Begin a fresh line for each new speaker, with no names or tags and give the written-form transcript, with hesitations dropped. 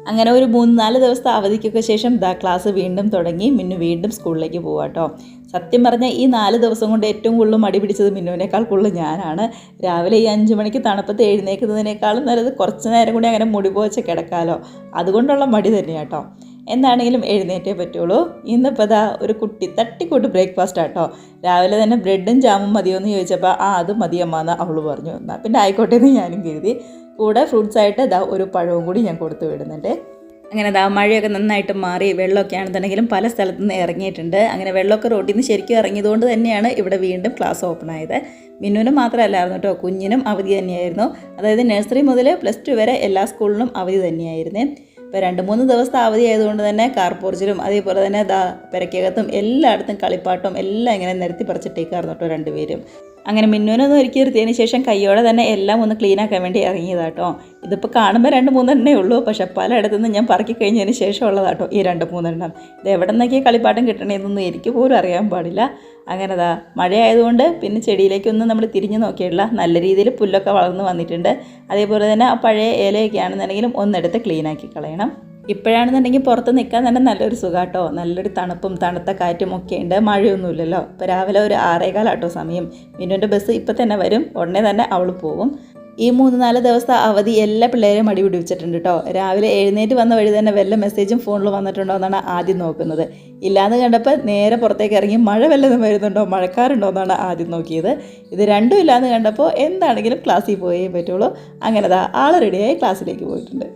അങ്ങനെ ഒരു 3-4 ദിവസത്തെ അവധിക്കൊക്കെ ശേഷം ക്ലാസ് വീണ്ടും തുടങ്ങി. മിന്നു വീണ്ടും സ്കൂളിലേക്ക് പോവാട്ടോ. സത്യം പറഞ്ഞാൽ ഈ 4 ദിവസം കൊണ്ട് ഏറ്റവും കൂടുതൽ മടി പിടിച്ചത് മിന്നുവിനേക്കാൾ കൂടുതൽ ഞാനാണ്. രാവിലെ ഈ 5 മണിക്ക് തണുപ്പത്ത് എഴുന്നേൽക്കുന്നതിനേക്കാളും നല്ലത് കുറച്ച് നേരം കൂടി അങ്ങനെ മുടി പോച്ച് കിടക്കാമല്ലോ, അതുകൊണ്ടുള്ള മടി തന്നെയാട്ടോ. എന്താണെങ്കിലും എഴുന്നേറ്റേ പറ്റുള്ളൂ. ഇന്നിപ്പോൾ ഒരു കുട്ടി തട്ടിക്കൂട്ട് ബ്രേക്ക്ഫാസ്റ്റ് ആട്ടോ. രാവിലെ തന്നെ ബ്രെഡും ജാമും മതിയോ എന്ന് ചോദിച്ചപ്പോൾ അത് മതിയമ്മാന്ന് അവൾ പറഞ്ഞു. എന്നാൽ പിന്നെ ആയിക്കോട്ടെ എന്ന് ഞാനും കരുതി. കൂടെ ഫ്രൂട്ട്സായിട്ട് ഒരു പഴവും കൂടി ഞാൻ കൊടുത്തു വിടുന്നുണ്ട്. അങ്ങനെ മഴയൊക്കെ നന്നായിട്ട് മാറി. വെള്ളമൊക്കെ ആണെന്നുണ്ടെങ്കിലും പല സ്ഥലത്തു നിന്ന് ഇറങ്ങിയിട്ടുണ്ട്. അങ്ങനെ വെള്ളമൊക്കെ റോട്ടിൽ നിന്ന് ശരിക്കും ഇറങ്ങിയതുകൊണ്ട് തന്നെയാണ് ഇവിടെ വീണ്ടും ക്ലാസ് ഓപ്പൺ ആയത്. മിന്നുവിനും മാത്രമല്ലായിരുന്നു കേട്ടോ, കുഞ്ഞിനും അവധി തന്നെയായിരുന്നു. അതായത് നഴ്സറി മുതൽ +2 വരെ എല്ലാ സ്കൂളിനും അവധി തന്നെയായിരുന്നേ. ഇപ്പോൾ 2-3 ദിവസത്തെ അവധി ആയതുകൊണ്ട് തന്നെ കാർ പോർച്ചിലും അതേപോലെ തന്നെ പെരക്കകത്തും എല്ലായിടത്തും കളിപ്പാട്ടും എല്ലാം ഇങ്ങനെ നിരത്തി പറിച്ചിട്ടേക്കായിരുന്നു കേട്ടോ രണ്ടുപേരും. അങ്ങനെ മിന്നുവിനൊന്ന് ഒരുക്കി നിർത്തിയതിന് ശേഷം കയ്യോടെ തന്നെ എല്ലാം ഒന്ന് ക്ലീനാക്കാൻ വേണ്ടി ഇറങ്ങിയതാട്ടോ. ഇതിപ്പോൾ കാണുമ്പോൾ 2-3 എണ്ണേ ഉള്ളൂ, പക്ഷേ പലയിടത്തുനിന്ന് ഞാൻ പറക്കി കഴിഞ്ഞതിന് ശേഷമുള്ളതാട്ടോ ഈ 2-3 എണ്ണം. ഇത് എവിടെ നിന്നൊക്കെ കളിപ്പാട്ടം കിട്ടണേന്നൊന്നും എനിക്ക് പോലും അറിയാൻ പാടില്ല. അങ്ങനെ മഴയായതുകൊണ്ട് പിന്നെ ചെടിയിലേക്കൊന്നും നമ്മൾ തിരിഞ്ഞു നോക്കിയിട്ടില്ല. നല്ല രീതിയിൽ പുല്ലൊക്കെ വളർന്ന് വന്നിട്ടുണ്ട്. അതേപോലെ തന്നെ ആ പഴയ ഇലയൊക്കെ ആണെന്നുണ്ടെങ്കിലും ഒന്നെടുത്ത് ക്ലീനാക്കി കളയണം. ഇപ്പോഴാണെന്നുണ്ടെങ്കിൽ പുറത്ത് നിൽക്കാൻ തന്നെ നല്ലൊരു സുഖാട്ടോ. നല്ലൊരു തണുപ്പും തണുത്ത കാറ്റും ഒക്കെ ഉണ്ട്. മഴയൊന്നുമില്ലല്ലോ. ഇപ്പോൾ രാവിലെ ഒരു 6:15 സമയം. മിന്നുവിൻ്റെ ബസ് ഇപ്പം തന്നെ വരും. ഉടനെ തന്നെ അവൾ പോകും. ഈ 3-4 ദിവസത്തെ അവധി എല്ലാ പിള്ളേരെയും മടി പിടിപ്പിച്ചിട്ടുണ്ട് കേട്ടോ. രാവിലെ എഴുന്നേറ്റ് വന്ന വഴി തന്നെ വല്ല മെസ്സേജും ഫോണിൽ വന്നിട്ടുണ്ടോ എന്നാണ് ആദ്യം നോക്കുന്നത്. ഇല്ലയെന്ന് കണ്ടപ്പോൾ നേരെ പുറത്തേക്ക് ഇറങ്ങി മഴ വല്ലതും വരുന്നുണ്ടോ, മഴക്കാറുണ്ടോ എന്നാണ് ആദ്യം നോക്കിയത്. ഇത് രണ്ടും ഇല്ലയെന്ന് കണ്ടപ്പോൾ എന്താണെങ്കിലും ക്ലാസ്സിൽ പോയേ പറ്റുള്ളൂ. അങ്ങനെ ആൾ റെഡിയായി ക്ലാസ്സിലേക്ക് പോയിട്ടുണ്ട്.